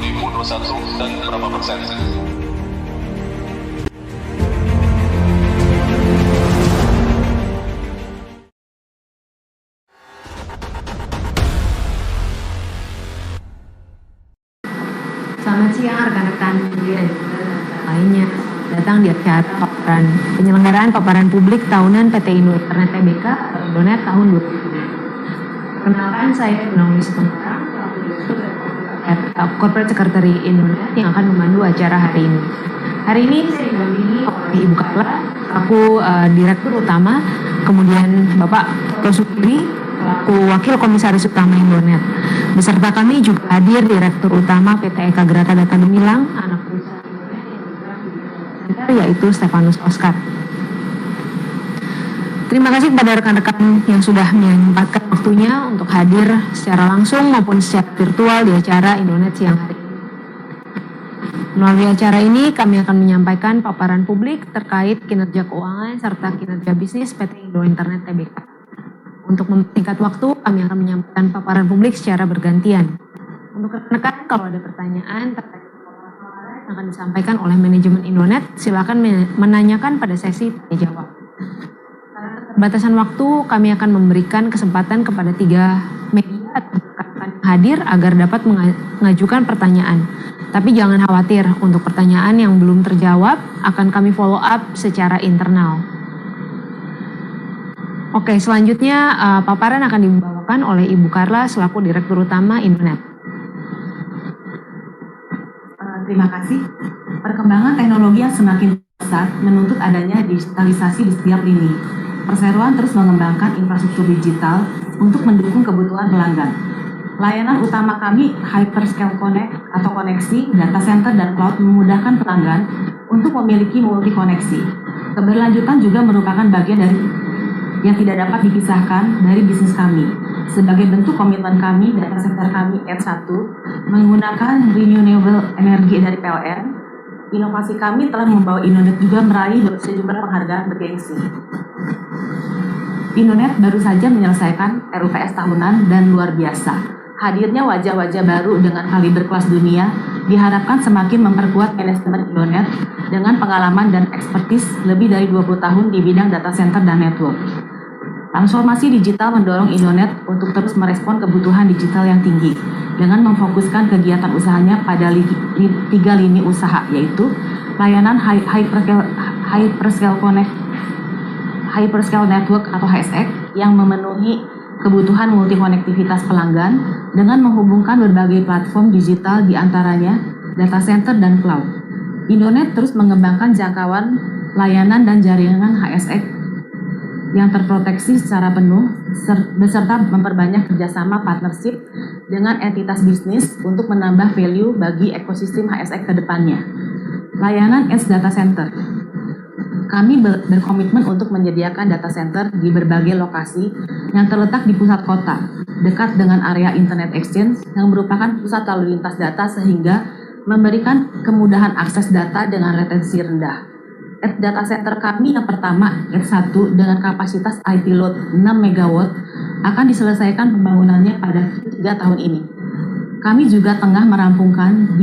2021 dan berapa persen? Selamat siang rekan-rekan media dan lainnya datang di acara penyelenggaraan paparan publik tahunan PT Indo Internet Tbk Indonet tahun 2020. Perkenalkan, saya Gunawan Wisnuwardana, Corporate Secretary Indonet yang akan memandu acara hari ini. Hari ini saya didampingi oleh Ibu Carla, aku Direktur Utama, kemudian Bapak Prosupri, aku Wakil Komisaris Utama Indonet. Beserta kami juga hadir Direktur Utama PT Eka Grata Data Gemilang, anak perusahaan Indonet, yaitu Stefanus Oscar. Terima kasih kepada rekan-rekan yang sudah menyempatkan waktunya untuk hadir secara langsung maupun secara virtual di acara Indonet siang hari ini. Melalui acara ini kami akan menyampaikan paparan publik terkait kinerja keuangan serta kinerja bisnis PT Indo Internet Tbk. Untuk mempersingkat waktu, kami akan menyampaikan paparan publik secara bergantian. Untuk rekan-rekan, kalau ada pertanyaan terkait paparan yang akan disampaikan oleh manajemen Indonet, silakan menanyakan pada sesi tanya jawab. Batasan waktu, kami akan memberikan kesempatan kepada 3 media atau rekan-rekan yang hadir agar dapat mengajukan pertanyaan. Tapi jangan khawatir, untuk pertanyaan yang belum terjawab akan kami follow up secara internal. Oke, selanjutnya paparan akan dibawakan oleh Ibu Carla selaku Direktur Utama Indonet. Terima kasih. Perkembangan teknologi yang semakin pesat menuntut adanya digitalisasi di setiap lini. Perseroan terus mengembangkan infrastruktur digital untuk mendukung kebutuhan pelanggan. Layanan utama kami Hyperscale Connect atau koneksi, data center, dan cloud memudahkan pelanggan untuk memiliki multi koneksi. Keberlanjutan juga merupakan bagian dari yang tidak dapat dipisahkan dari bisnis kami. Sebagai bentuk komitmen kami, data center kami R1 menggunakan renewable energy dari PLN. Inovasi kami telah membawa Indonet juga meraih sejumlah penghargaan bergengsi. Indonet baru saja menyelesaikan RUPS tahunan dan luar biasa. Hadirnya wajah-wajah baru dengan kaliber kelas dunia diharapkan semakin memperkuat manajemen Indonet dengan pengalaman dan ekspertis lebih dari 20 tahun di bidang data center dan network. Transformasi digital mendorong Indonet untuk terus merespon kebutuhan digital yang tinggi dengan memfokuskan kegiatan usahanya pada 3 lini usaha, yaitu layanan Hyperscale Network atau HSX yang memenuhi kebutuhan multikonektivitas pelanggan dengan menghubungkan berbagai platform digital diantaranya data center dan cloud. Indonet terus mengembangkan jangkauan layanan dan jaringan HSX yang terproteksi secara penuh beserta memperbanyak kerjasama partnership dengan entitas bisnis untuk menambah value bagi ekosistem HSX ke depannya. Layanan Edge Data Center. Kami berkomitmen untuk menyediakan data center di berbagai lokasi yang terletak di pusat kota, dekat dengan area Internet Exchange yang merupakan pusat lalu lintas data sehingga memberikan kemudahan akses data dengan latensi rendah. Data center kami yang pertama, R1 dengan kapasitas IT load 6 MW akan diselesaikan pembangunannya pada 3 tahun ini. Kami juga tengah merampungkan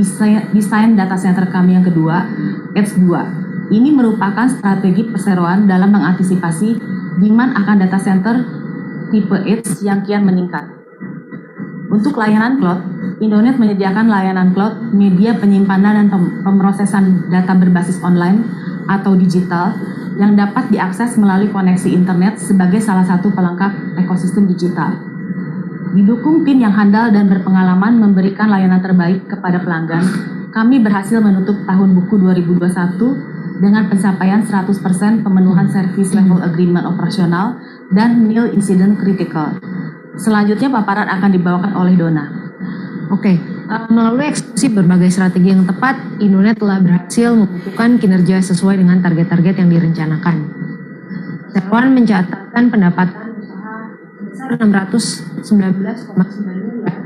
desain data center kami yang kedua, H2. Ini merupakan strategi perseroan dalam mengantisipasi demand akan data center tipe H yang kian meningkat. Untuk layanan cloud, Indonet menyediakan layanan cloud media penyimpanan dan pemrosesan data berbasis online atau digital yang dapat diakses melalui koneksi internet sebagai salah satu pelengkap ekosistem digital. Didukung tim yang handal dan berpengalaman memberikan layanan terbaik kepada pelanggan, kami berhasil menutup tahun buku 2021 dengan pencapaian 100% pemenuhan service level agreement operasional dan nil incident critical. Selanjutnya paparan akan dibawakan oleh Dona. Oke, melalui eksekusi berbagai strategi yang tepat, Indonet telah berhasil membukukan kinerja sesuai dengan target-target yang direncanakan. Perseroan mencatatkan pendapatan usaha sebesar 619,9 miliar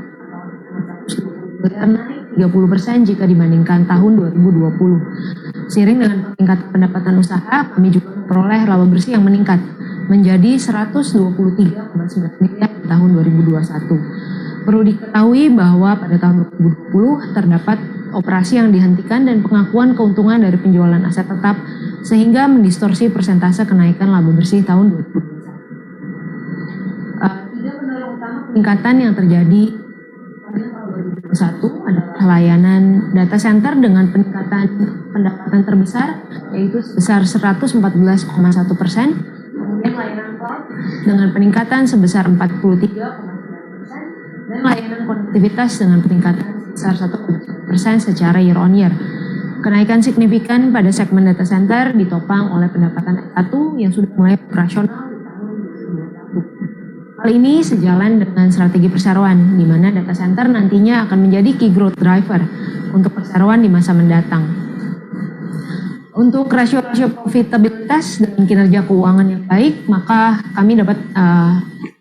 atau naik 30% jika dibandingkan tahun 2020. Seiring dengan peningkatan pendapatan usaha, kami juga memperoleh laba bersih yang meningkat menjadi 123,9 miliar di tahun 2021. Perlu diketahui bahwa pada tahun 2020 terdapat operasi yang dihentikan dan pengakuan keuntungan dari penjualan aset tetap sehingga mendistorsi persentase kenaikan laba bersih tahun 2021. Tiga pendorong utama peningkatan yang terjadi pada tahun 2021 adalah layanan data center dengan peningkatan pendapatan terbesar yaitu sebesar 114,1%, kemudian layanan cloud dengan peningkatan sebesar 43,9%, dan layanan konektivitas dengan peningkatan sebesar 1% secara year on year. Kenaikan signifikan pada segmen data center ditopang oleh pendapatan S1 yang sudah mulai operasional di tahun 2021. Hal ini sejalan dengan strategi perseroan, di mana data center nantinya akan menjadi key growth driver untuk perseroan di masa mendatang. Untuk rasio-rasio profitabilitas dan kinerja keuangan yang baik, maka kami dapat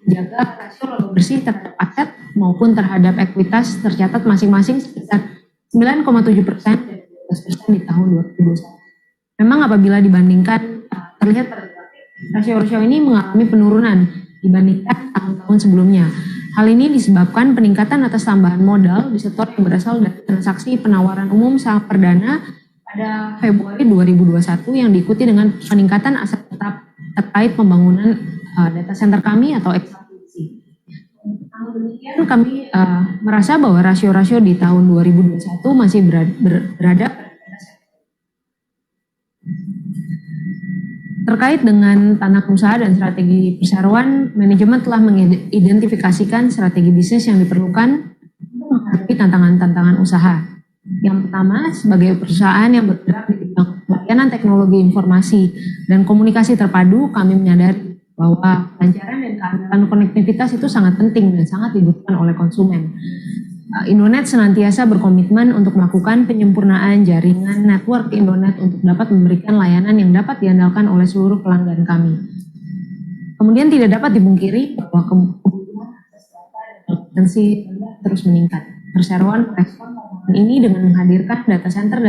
jaga rasio laba bersih terhadap aset maupun terhadap ekuitas tercatat masing-masing sebesar 9,7% dan 12% di tahun 2021. Memang apabila dibandingkan terlihat rasio-rasio ini mengalami penurunan dibandingkan tahun-tahun sebelumnya. Hal ini disebabkan peningkatan atas tambahan modal di sektor yang berasal dari transaksi penawaran umum saham perdana pada Februari 2021 yang diikuti dengan peningkatan aset tetap terkait pembangunan data center kami atau ekspansi. Namun demikian kami merasa bahwa rasio-rasio di tahun 2021 masih berada terkait dengan tanah usaha dan strategi perseroan. Manajemen telah mengidentifikasikan strategi bisnis yang diperlukan untuk menghadapi tantangan-tantangan usaha. Yang pertama, sebagai perusahaan yang bergerak di bidang layanan teknologi informasi dan komunikasi terpadu, kami menyadari bahwa kelancaran dan keandalan konektivitas itu sangat penting dan sangat dibutuhkan oleh konsumen. Indonet senantiasa berkomitmen untuk melakukan penyempurnaan jaringan network Indonet untuk dapat memberikan layanan yang dapat diandalkan oleh seluruh pelanggan kami. Kemudian tidak dapat dipungkiri bahwa kebutuhan akses data dan latensi terus meningkat. Perseroan merespon tantangan ini dengan menghadirkan data center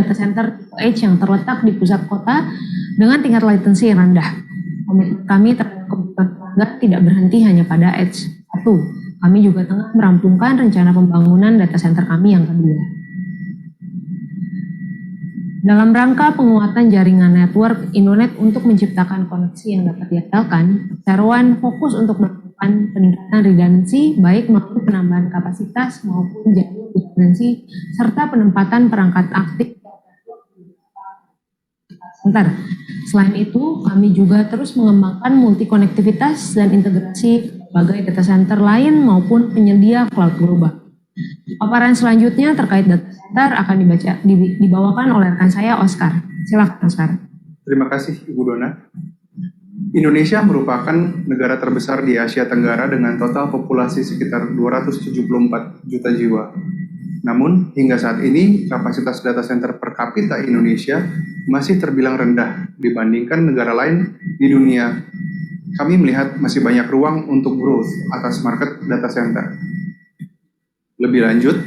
edge yang terletak di pusat kota dengan tingkat latensi yang rendah. Komitmen kami terhadap kebutuhan pelanggan tidak berhenti hanya pada edge 1. Kami juga tengah merampungkan rencana pembangunan data center kami yang kedua. Dalam rangka penguatan jaringan network Indonet untuk menciptakan koneksi yang dapat diandalkan, perseroan fokus untuk melakukan peningkatan redundancy baik melalui penambahan kapasitas maupun jalur redundancy serta penempatan perangkat aktif center. Selain itu, kami juga terus mengembangkan multi-konektivitas dan integrasi berbagai data center lain maupun penyedia cloud global. Paparan selanjutnya terkait data center akan dibawakan oleh rekan saya, Oscar. Silakan, Oscar. Terima kasih, Ibu Dona. Indonesia merupakan negara terbesar di Asia Tenggara dengan total populasi sekitar 274 juta jiwa. Namun, hingga saat ini, kapasitas data center per kapita Indonesia masih terbilang rendah dibandingkan negara lain di dunia. Kami melihat masih banyak ruang untuk growth atas market data center. Lebih lanjut,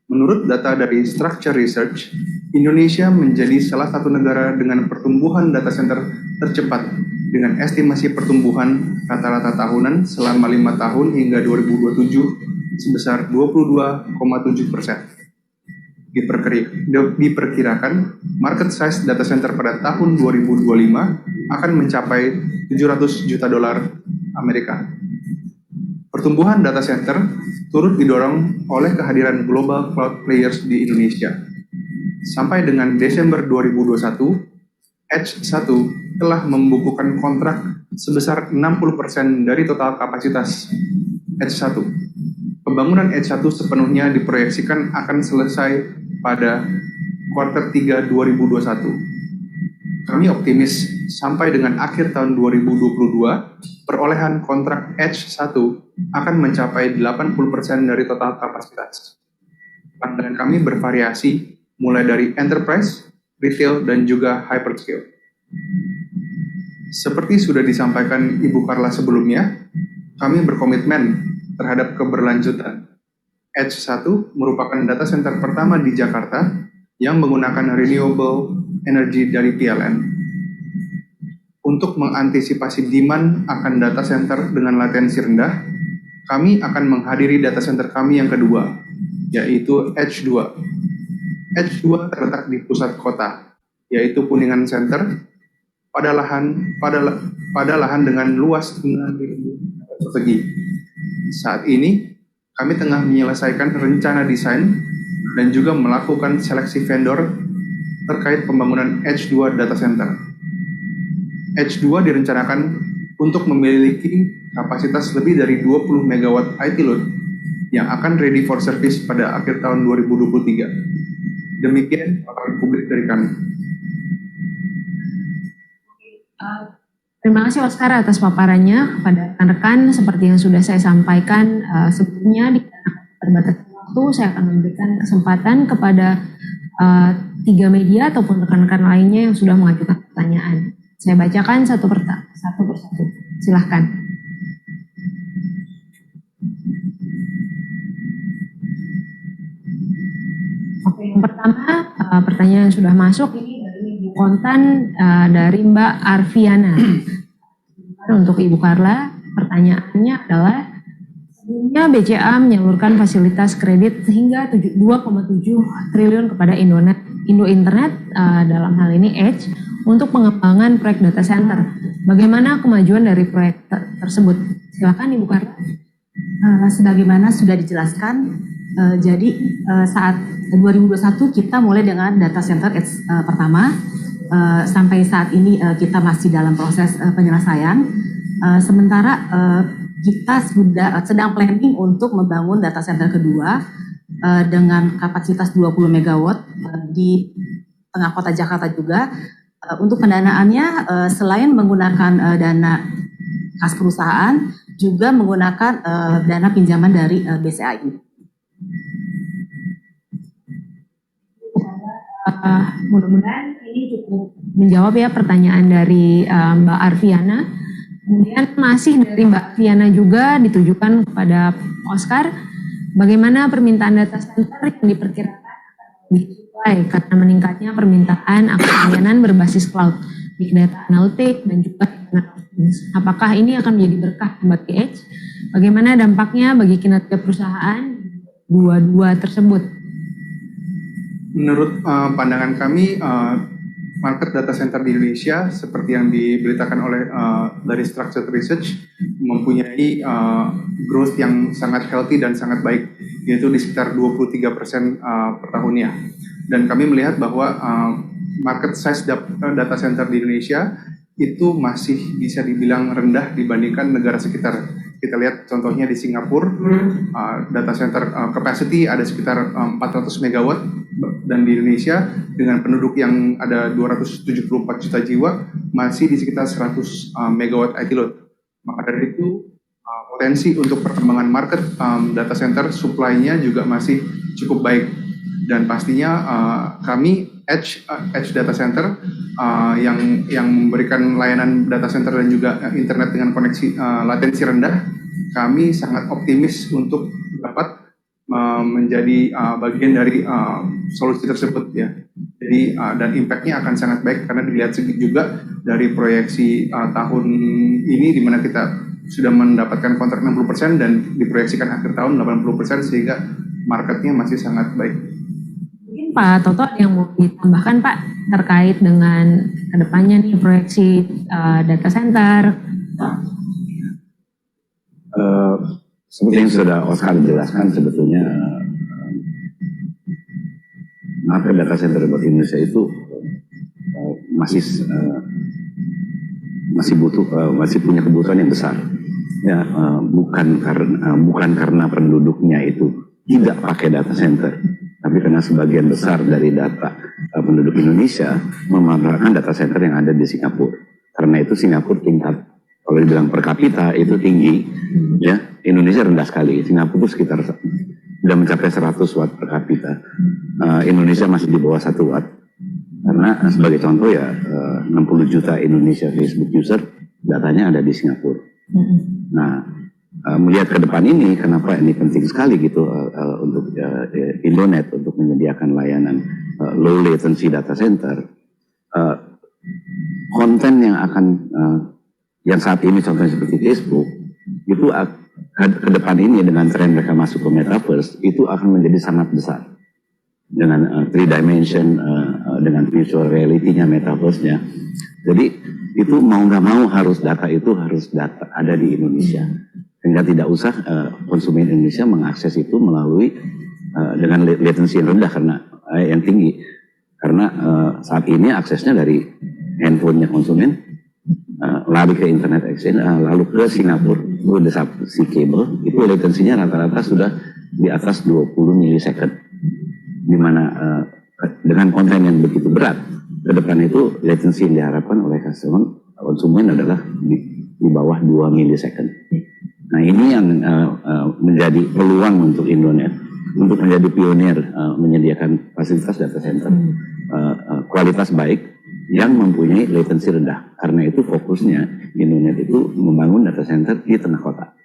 menurut data dari Structure Research, Indonesia menjadi salah satu negara dengan pertumbuhan data center tercepat dengan estimasi pertumbuhan rata-rata tahunan selama 5 tahun hingga 2027 sebesar 22,7%. Diperkirakan market size data center pada tahun 2025 akan mencapai 700 juta dolar Amerika. Pertumbuhan data center turut didorong oleh kehadiran global cloud players di Indonesia. Sampai dengan Desember 2021, Edge 1 telah membukukan kontrak sebesar 60% dari total kapasitas Edge 1. Pembangunan Edge 1 sepenuhnya diproyeksikan akan selesai pada kuartal 3 2021. Kami optimis sampai dengan akhir tahun 2022, perolehan kontrak Edge 1 akan mencapai 80% dari total kapasitas. Pandangan kami bervariasi mulai dari enterprise, retail, dan juga hyperscale. Seperti sudah disampaikan Ibu Carla sebelumnya, kami berkomitmen terhadap keberlanjutan. Edge 1 merupakan data center pertama di Jakarta yang menggunakan renewable energy dari PLN. Untuk mengantisipasi demand akan data center dengan latensi rendah, kami akan menghadiri data center kami yang kedua, yaitu H2. H2 terletak di pusat kota, yaitu Kuningan Center, pada lahan dengan luas 9.000 persegi. Saat ini, kami tengah menyelesaikan rencana desain dan juga melakukan seleksi vendor terkait pembangunan H2 data center. H2 direncanakan untuk memiliki kapasitas lebih dari 20 MW IT load yang akan ready for service pada akhir tahun 2023. Demikian paparan publik dari kami. Terima kasih Oscar atas paparannya kepada rekan-rekan. Seperti yang sudah saya sampaikan sebelumnya, di terbatas waktu saya akan memberikan kesempatan kepada 3 media ataupun rekan-rekan lainnya yang sudah mengajukan pertanyaan. Saya bacakan satu persatu. Silahkan. Oke, yang pertama pertanyaan yang sudah masuk ini dari kontan dari Mbak Arfiana. Untuk Ibu Carla, pertanyaannya adalah sebelumnya BCA menyalurkan fasilitas kredit hingga 2,7 triliun kepada Indo Internet dalam hal ini Edge untuk pengembangan proyek data center. Bagaimana kemajuan dari proyek tersebut? Silakan Ibu Carla. Sebagaimana sudah dijelaskan, jadi saat 2021 kita mulai dengan data center Edge pertama. Sampai saat ini kita masih dalam proses penyelesaian. Sementara kita sedang planning untuk membangun data center kedua dengan kapasitas 20 MW di tengah kota Jakarta juga. Untuk pendanaannya selain menggunakan dana kas perusahaan, juga menggunakan dana pinjaman dari BCA ini. Mudah-mudahan ini cukup menjawab ya pertanyaan dari Mbak Arfiana. Kemudian masih dari Mbak Arfiana juga ditujukan kepada Oscar. Bagaimana permintaan data center yang diperkirakan akan disuplai karena meningkatnya permintaan akan layanan berbasis cloud, big data analytic dan juga internet of things. Apakah ini akan menjadi berkah bagi Edge? Bagaimana dampaknya bagi kinerja perusahaan dua-dua tersebut? Menurut pandangan kami, market data center di Indonesia seperti yang diberitakan oleh dari Structured Research mempunyai growth yang sangat healthy dan sangat baik, yaitu di sekitar 23% per tahunnya. Dan kami melihat bahwa market size data center di Indonesia itu masih bisa dibilang rendah dibandingkan negara sekitar. Kita lihat contohnya di Singapura, data center capacity ada sekitar 400 MW, dan di Indonesia dengan penduduk yang ada 274 juta jiwa masih di sekitar 100 MW IT load. Maka dari itu potensi untuk perkembangan market data center supply-nya juga masih cukup baik, dan pastinya kami Edge Data Center yang memberikan layanan data center dan juga internet dengan koneksi latensi rendah, kami sangat optimis untuk dapat menjadi bagian dari solusi tersebut ya. Jadi dan impact-nya akan sangat baik karena dilihat juga dari proyeksi tahun ini di mana kita sudah mendapatkan kontrak 60% dan diproyeksikan akhir tahun 80%, sehingga marketnya masih sangat baik. Mungkin Pak Toto ada yang mau ditambahkan Pak terkait dengan kedepannya nih proyeksi data center? Seperti yang sudah Oscar jelaskan, sebetulnya market data center buat Indonesia itu masih punya kebutuhan yang besar. Ya, bukan karena penduduknya itu tidak pakai data center, tapi karena sebagian besar dari data penduduk Indonesia memanfaatkan data center yang ada di Singapura. Karena itu Singapura tingkat, kalau dibilang per kapita itu tinggi, ya. Indonesia rendah sekali. Singapura itu sekitar sudah mencapai 100 watt per kapita. Indonesia masih di bawah 1 watt. Karena sebagai contoh ya 60 juta Indonesia Facebook user datanya ada di Singapura. Nah, melihat ke depan ini, kenapa ini penting sekali gitu untuk Indonet untuk menyediakan layanan low latency data center. Konten yang akan yang saat ini contohnya seperti Facebook itu ke depan ini dengan tren mereka masuk ke metaverse itu akan menjadi sangat besar dengan 3 dimension, dengan virtual reality-nya, metaverse-nya. Jadi itu mau nggak mau data itu harus ada di Indonesia, sehingga tidak usah konsumen Indonesia mengakses itu melalui dengan latency yang rendah karena yang tinggi, karena saat ini aksesnya dari handphonenya konsumen lari ke internet exchange, lalu ke Singapura, udah si kabel itu latensinya rata-rata sudah di atas 20 milisecond, di mana dengan konten yang begitu berat ke depan itu latensi yang diharapkan oleh konsumen adalah di bawah 2 milisecond. Nah ini yang menjadi peluang untuk Indonet untuk menjadi pionir menyediakan fasilitas data center kualitas baik yang mempunyai latensi rendah. Karena itu fokusnya Indonet itu membangun data center di tengah kota.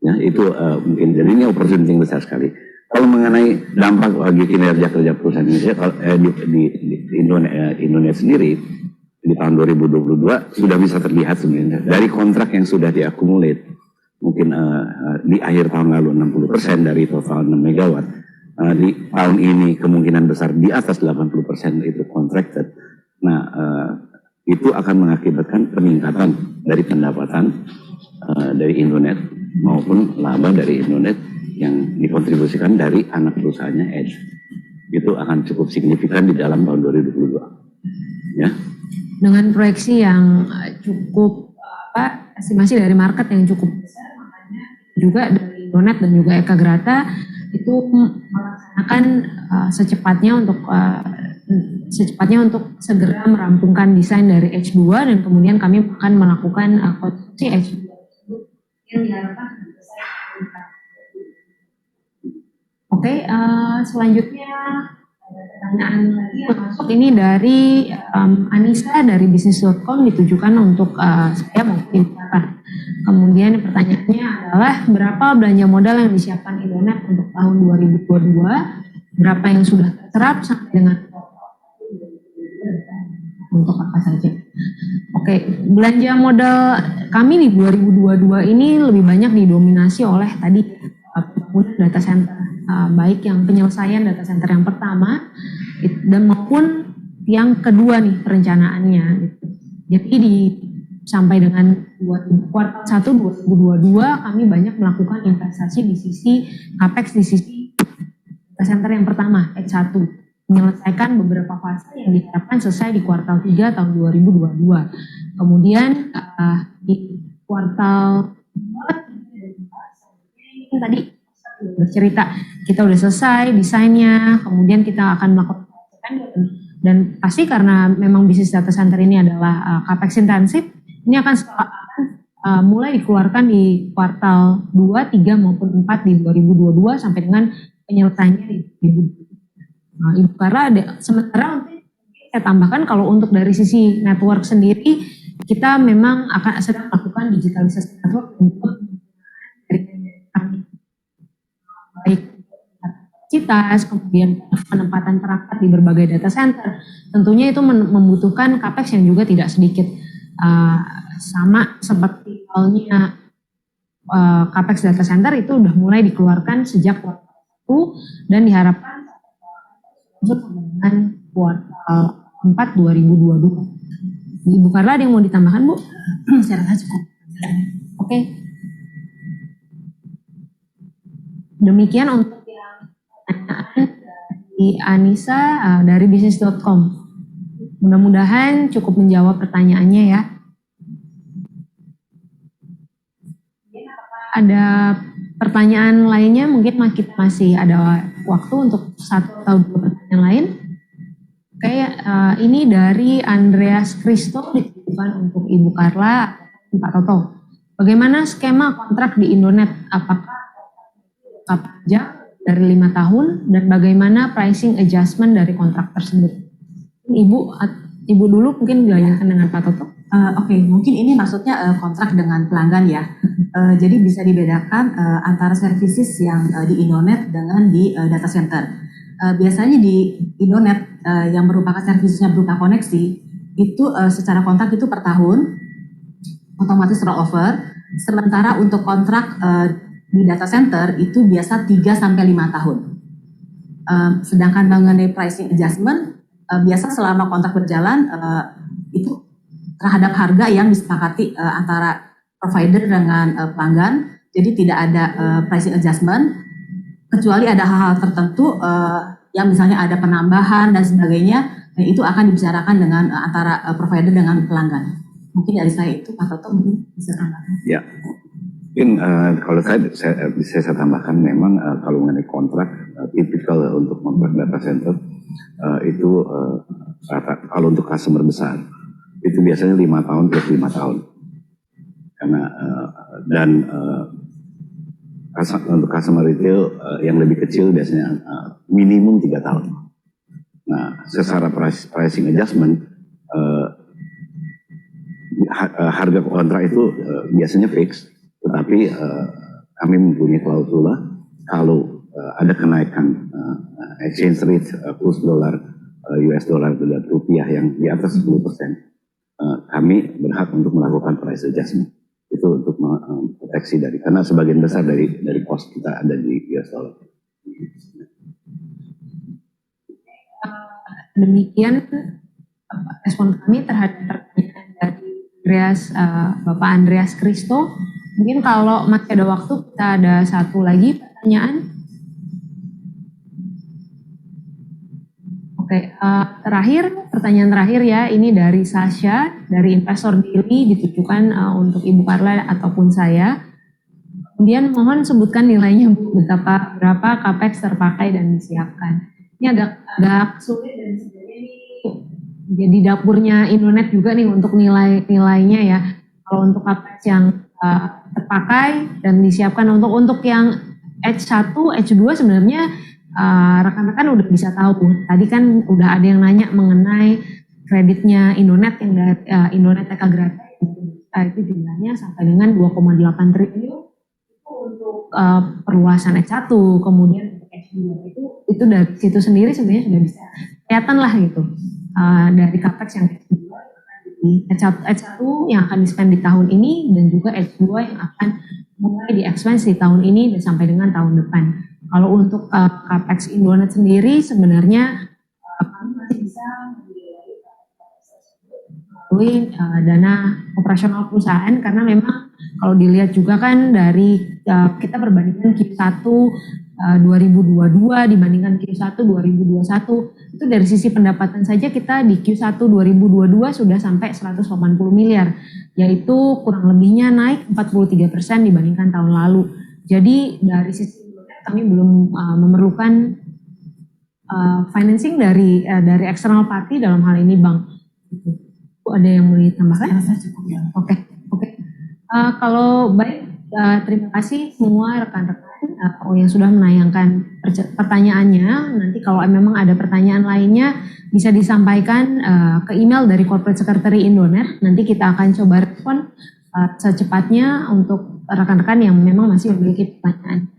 Ya, itu mungkin jadi ini opportunity yang besar sekali. Kalau mengenai dampak bagi kinerja kerja perusahaan Indonesia, di Indonet sendiri di tahun 2022 sudah bisa terlihat sebenarnya dari kontrak yang sudah diakumulate. Mungkin di akhir tahun lalu 60% dari total 6 megawatt. Di tahun ini kemungkinan besar di atas 80% itu contracted. Nah, itu akan mengakibatkan peningkatan dari pendapatan dari Indonet maupun laba dari Indonet yang dikontribusikan dari anak perusahaannya Edge. Itu akan cukup signifikan di dalam tahun 2022. Ya. Dengan proyeksi yang cukup estimasi dari market yang cukup besar, makanya juga dari Indonet dan juga Eka Grata itu melaksanakan secepatnya untuk segera merampungkan desain dari H2 dan kemudian kami akan melakukan konstruksi H2 yang diharapkan selesai. Oke, selanjutnya ada pertanyaan lagi yang masuk ini dari Anissa dari bisnis.com ditujukan untuk saya maupun Pak. Kemudian pertanyaannya adalah berapa belanja modal yang disiapkan Indonet untuk tahun 2022, berapa yang sudah terserap sampai dengan untuk apa saja. Oke, belanja modal kami di 2022 ini lebih banyak didominasi oleh tadi pembangunan data center, baik yang penyelesaian data center yang pertama dan maupun yang kedua nih perencanaannya. Jadi sampai dengan kuartal 1 2022 kami banyak melakukan investasi di sisi capex di sisi data center yang pertama X1, menyelesaikan beberapa fase yang diharapkan selesai di kuartal 3 tahun 2022. Kemudian di kuartal 2 tadi bercerita kita udah selesai desainnya, kemudian kita akan melakukan dan pasti karena memang bisnis data center ini adalah capex intensif, ini akan mulai dikeluarkan di kuartal 2, 3 maupun 4 di 2022 sampai dengan penyelesaiannya di 2022. Ibu Karla sementara saya tambahkan kalau untuk dari sisi network sendiri kita memang akan sedang melakukan digitalisasi network untuk baik kapasitas, kemudian penempatan perangkat di berbagai data center. Tentunya itu membutuhkan capex yang juga tidak sedikit. Sama seperti halnya capex data center itu udah mulai dikeluarkan sejak kuartal 1 dan diharapkan dengan kuartal 4 2022. Ibu Karla ada yang mau ditambahkan, Bu? Saya rasa cukup. Oke. Demikian untuk yang di Anissa dari bisnis.com. Mudah-mudahan cukup menjawab pertanyaannya ya. Ada pertanyaan lainnya, mungkin kita masih ada waktu untuk 1 atau 2 pertanyaan lain. Oke, ini dari Andreas Kristo ditujukan untuk Ibu Karla, Pak Toto. Bagaimana skema kontrak di Indonet? Apakah pajak dari 5 tahun dan bagaimana pricing adjustment dari kontrak tersebut? Ibu dulu mungkin dilanjutkan dengan Pak Toto. Oke, mungkin ini maksudnya kontrak dengan pelanggan ya. Jadi bisa dibedakan antara services yang di Indonet dengan di data center. Biasanya di Indonet yang merupakan servisnya berupa koneksi itu secara kontrak itu per tahun otomatis rollover. Sementara untuk kontrak di data center itu biasa 3-5 tahun. Sedangkan mengenai pricing adjustment, biasa selama kontrak berjalan itu terhadap harga yang disepakati antara provider dengan pelanggan, jadi tidak ada pricing adjustment, kecuali ada hal-hal tertentu yang misalnya ada penambahan dan sebagainya, dan itu akan dibicarakan dengan antara provider dengan pelanggan. Mungkin dari saya itu, Pak Toto mungkin bisa tambahkan. Ya, mungkin kalau saya tambahkan memang kalau mengenai kontrak, tipikal untuk kontrak data center itu kalau untuk customer besar itu biasanya 5 tahun plus 5 tahun. Karena dan untuk customer retail yang lebih kecil biasanya minimum 3 tahun. Nah, secara pricing adjustment harga kontrak itu biasanya fix, tetapi kami mempunyai klausula kalau ada kenaikan exchange rate kurs dolar US dollar terhadap rupiah yang di atas 10%, kami berhak untuk melakukan price adjustment. Itu untuk proteksi karena sebagian besar dari cost kita ada di US dollar. Demikian respon kami terhadap pertanyaan dari Bapak Andreas Kristo. Mungkin kalau masih ada waktu, kita ada satu lagi pertanyaan. Oke, pertanyaan terakhir ya, ini dari Sasha, dari investor Daily, ditujukan untuk Ibu Carla ataupun saya. Kemudian mohon sebutkan nilainya, Bu, berapa capex terpakai dan disiapkan. Ini agak sulit dan sebenarnya ini jadi dapurnya Indonet juga nih untuk nilainya ya. Kalau untuk capex yang terpakai dan disiapkan untuk yang H1, H2 sebenarnya rekan-rekan udah bisa tahu. Tadi kan udah ada yang nanya mengenai kreditnya Indonet yang dari Indonet TK Grata itu jumlahnya sampai dengan 2,8 triliun itu untuk perluasan H1, kemudian H2 itu dari situ sendiri sebenarnya sudah bisa kelihatan lah gitu dari capex yang H1 yang akan di-spend di tahun ini dan juga H2 yang akan mulai di-expense di tahun ini dan sampai dengan tahun depan. Kalau untuk capex Indonet sendiri sebenarnya kami masih bisa melalui dana operasional perusahaan, karena memang kalau dilihat juga kan dari kita perbandingan Q1 2022 dibandingkan Q1 2021 itu dari sisi pendapatan saja kita di Q1 2022 sudah sampai 180 miliar, yaitu kurang lebihnya naik 43% dibandingkan tahun lalu. Jadi dari sisi kami belum memerlukan financing dari external party dalam hal ini bank. Ada yang mau ditambahkan? Saya cukup ya. Oke. Kalau baik, terima kasih semua rekan-rekan yang sudah menayangkan pertanyaannya. Nanti kalau memang ada pertanyaan lainnya bisa disampaikan ke email dari Corporate Secretary Indonet. Nanti kita akan coba respon secepatnya untuk rekan-rekan yang memang masih memiliki pertanyaan.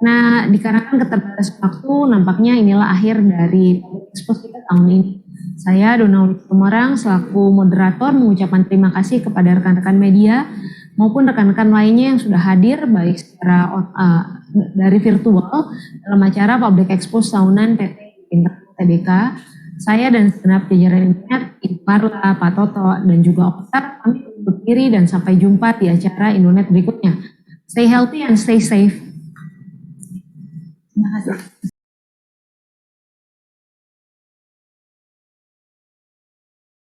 Nah, dikarenakan keterbatasan waktu, nampaknya inilah akhir dari expose kita tahun ini. Saya Dona Ulif Tumarang selaku moderator mengucapkan terima kasih kepada rekan-rekan media maupun rekan-rekan lainnya yang sudah hadir baik secara dari virtual dalam acara Public Expose tahunan PT Internet Tbk. Saya dan segenap jajaran Indonet, Ibu Carla, Pak Toto, dan juga Oktar, kami undur diri dan sampai jumpa di acara Indonet berikutnya. Stay healthy and stay safe. Terima kasih.